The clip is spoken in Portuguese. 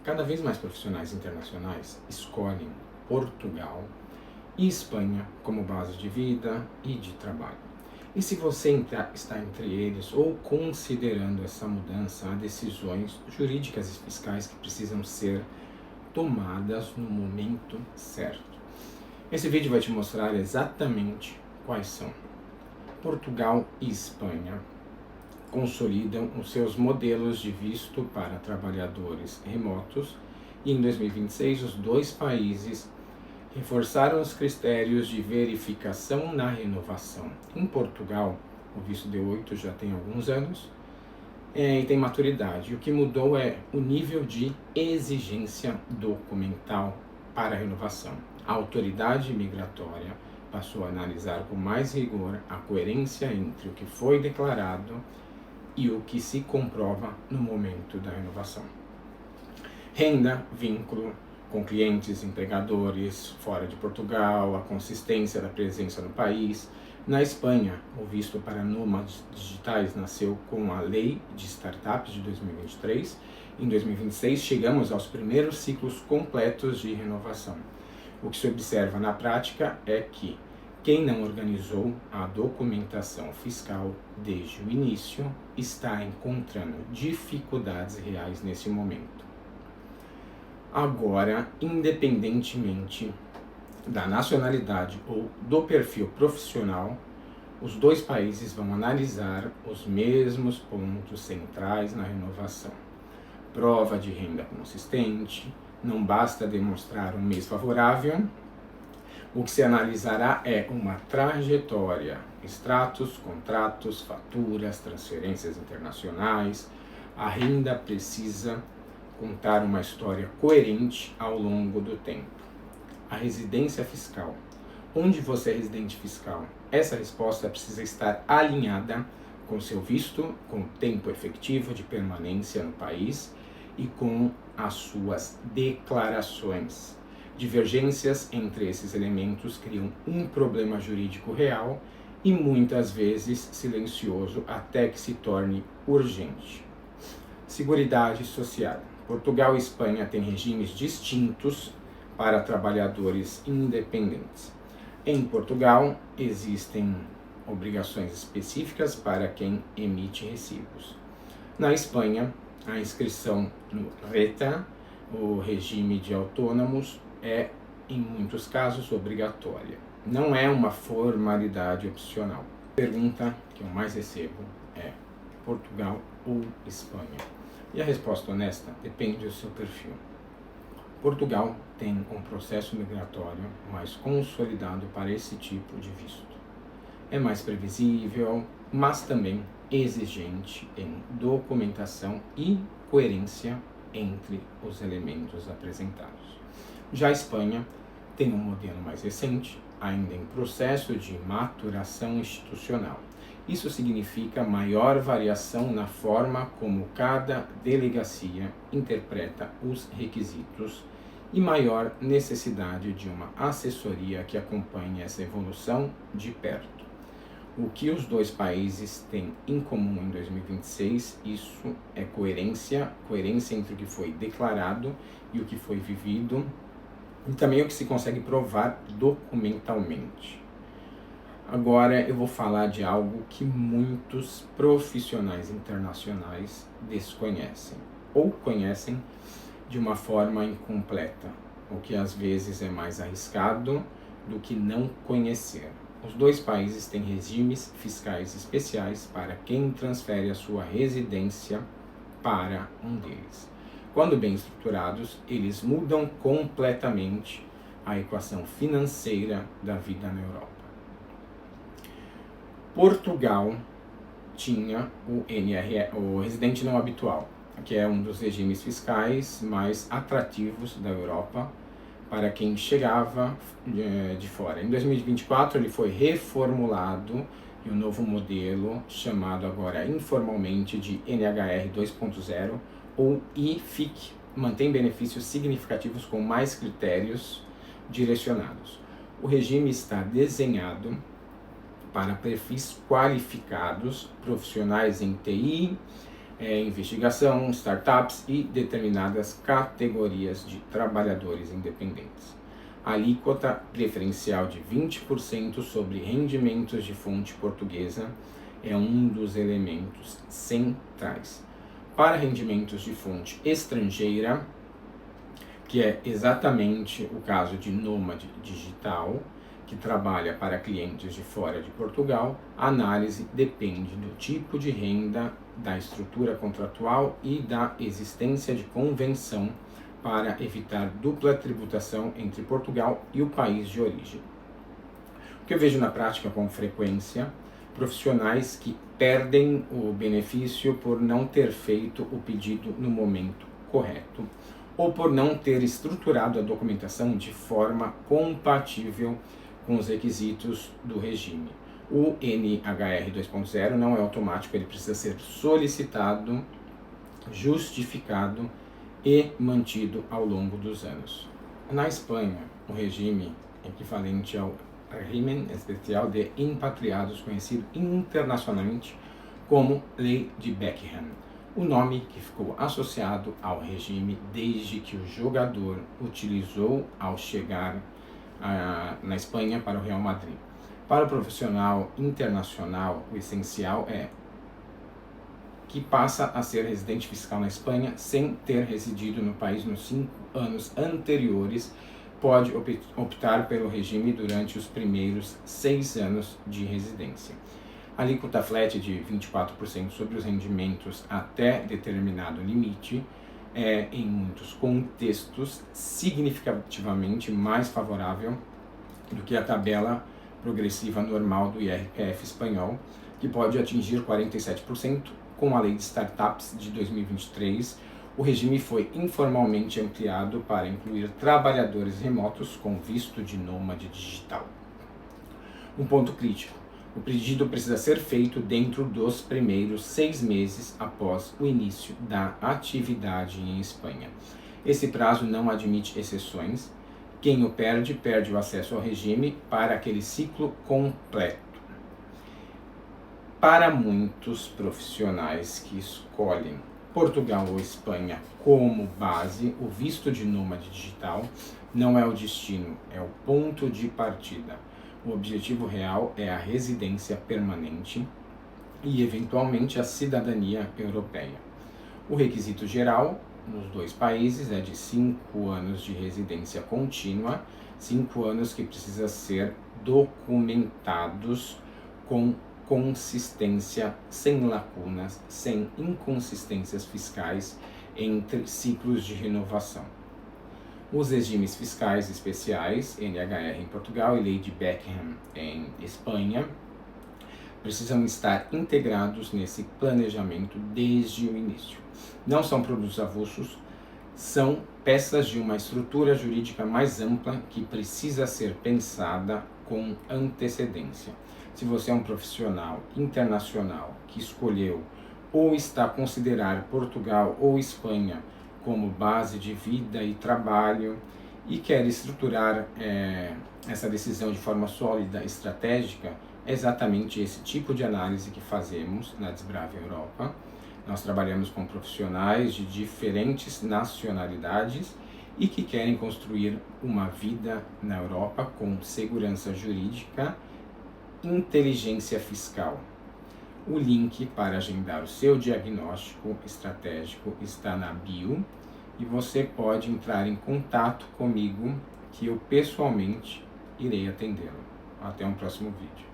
Cada vez mais profissionais internacionais escolhem Portugal e Espanha como base de vida e de trabalho. E se você está entre eles ou considerando essa mudança, há decisões jurídicas e fiscais que precisam ser tomadas no momento certo. Esse vídeo vai te mostrar exatamente quais são. Portugal e Espanha consolidam os seus modelos de visto para trabalhadores remotos e em 2026 os dois países reforçaram os critérios de verificação na renovação. Em Portugal, o visto D8 já tem alguns anos e tem maturidade. O que mudou é o nível de exigência documental para a renovação. A autoridade migratória passou a analisar com mais rigor a coerência entre o que foi declarado e o que se comprova no momento da renovação. Renda, vínculo com clientes, empregadores fora de Portugal, a consistência da presença no país. Na Espanha, o visto para nômades digitais nasceu com a Lei de Startups de 2023. Em 2026, chegamos aos primeiros ciclos completos de renovação. O que se observa na prática é que quem não organizou a documentação fiscal desde o início está encontrando dificuldades reais nesse momento. Agora, independentemente da nacionalidade ou do perfil profissional, os dois países vão analisar os mesmos pontos centrais na renovação. Prova de renda consistente, não basta demonstrar um mês favorável. O que se analisará é uma trajetória, extratos, contratos, faturas, transferências internacionais. A renda precisa contar uma história coerente ao longo do tempo. A residência fiscal. Onde você é residente fiscal? Essa resposta precisa estar alinhada com seu visto, com o tempo efetivo de permanência no país e com as suas declarações. Divergências entre esses elementos criam um problema jurídico real e muitas vezes silencioso até que se torne urgente. Seguridade social. Portugal e Espanha têm regimes distintos para trabalhadores independentes. Em Portugal, existem obrigações específicas para quem emite recibos. Na Espanha, a inscrição no RETA, o regime de autônomos, é, em muitos casos, obrigatória. Não é uma formalidade opcional. A pergunta que eu mais recebo é: Portugal ou Espanha? E a resposta honesta depende do seu perfil. Portugal tem um processo migratório mais consolidado para esse tipo de visto. É mais previsível, mas também exigente em documentação e coerência entre os elementos apresentados. Já a Espanha tem um modelo mais recente, ainda em processo de maturação institucional. Isso significa maior variação na forma como cada delegacia interpreta os requisitos e maior necessidade de uma assessoria que acompanhe essa evolução de perto. O que os dois países têm em comum em 2026, isso é coerência entre o que foi declarado e o que foi vivido, e também o que se consegue provar documentalmente. Agora eu vou falar de algo que muitos profissionais internacionais desconhecem, ou conhecem de uma forma incompleta, o que às vezes é mais arriscado do que não conhecer. Os dois países têm regimes fiscais especiais para quem transfere a sua residência para um deles. Quando bem estruturados, eles mudam completamente a equação financeira da vida na Europa. Portugal tinha o NRE, o residente não habitual, que é um dos regimes fiscais mais atrativos da Europa para quem chegava de fora. Em 2024 ele foi reformulado e um novo modelo chamado agora informalmente de NHR 2.0 ou IFIC mantém benefícios significativos com mais critérios direcionados. O regime está desenhado para perfis qualificados, profissionais em TI, investigação, startups e determinadas categorias de trabalhadores independentes. A alíquota preferencial de 20% sobre rendimentos de fonte portuguesa é um dos elementos centrais. Para rendimentos de fonte estrangeira, que é exatamente o caso de nômade digital, que trabalha para clientes de fora de Portugal, a análise depende do tipo de renda, da estrutura contratual e da existência de convenção para evitar dupla tributação entre Portugal e o país de origem. O que eu vejo na prática com frequência, profissionais que perdem o benefício por não ter feito o pedido no momento correto ou por não ter estruturado a documentação de forma compatível com os requisitos do regime. O NHR 2.0 não é automático, ele precisa ser solicitado, justificado e mantido ao longo dos anos. Na Espanha, o regime equivalente ao Régimen Especial de Impatriados, conhecido internacionalmente como Lei de Beckham, o nome que ficou associado ao regime desde que o jogador utilizou ao chegar na Espanha para o Real Madrid. Para o profissional internacional, o essencial é que passa a ser residente fiscal na Espanha sem ter residido no país nos 5 anos anteriores, pode optar pelo regime durante os primeiros 6 anos de residência. A alíquota flat de 24% sobre os rendimentos até determinado limite é, em muitos contextos, significativamente mais favorável do que a tabela progressiva normal do IRPF espanhol, que pode atingir 47%. Com a lei de startups de 2023, o regime foi informalmente ampliado para incluir trabalhadores remotos com visto de nômade digital. Um ponto crítico: o pedido precisa ser feito dentro dos primeiros 6 meses após o início da atividade em Espanha. Esse prazo não admite exceções. Quem o perde, perde o acesso ao regime para aquele ciclo completo. Para muitos profissionais que escolhem Portugal ou Espanha como base, o visto de nômade digital não é o destino, é o ponto de partida. O objetivo real é a residência permanente e, eventualmente, a cidadania europeia. O requisito geral nos 2 países é de 5 anos de residência contínua, 5 anos que precisam ser documentados com consistência, sem lacunas, sem inconsistências fiscais entre ciclos de renovação. Os regimes fiscais especiais, NHR em Portugal e Lei de Beckham em Espanha, precisam estar integrados nesse planejamento desde o início. Não são produtos avulsos, são peças de uma estrutura jurídica mais ampla que precisa ser pensada com antecedência. Se você é um profissional internacional que escolheu ou está a considerar Portugal ou Espanha como base de vida e trabalho e quer estruturar essa decisão de forma sólida e estratégica, é exatamente esse tipo de análise que fazemos na Desbrave Europa. Nós trabalhamos com profissionais de diferentes nacionalidades e que querem construir uma vida na Europa com segurança jurídica, inteligência fiscal. O link para agendar o seu diagnóstico estratégico está na bio e você pode entrar em contato comigo que eu pessoalmente irei atendê-lo. Até um próximo vídeo.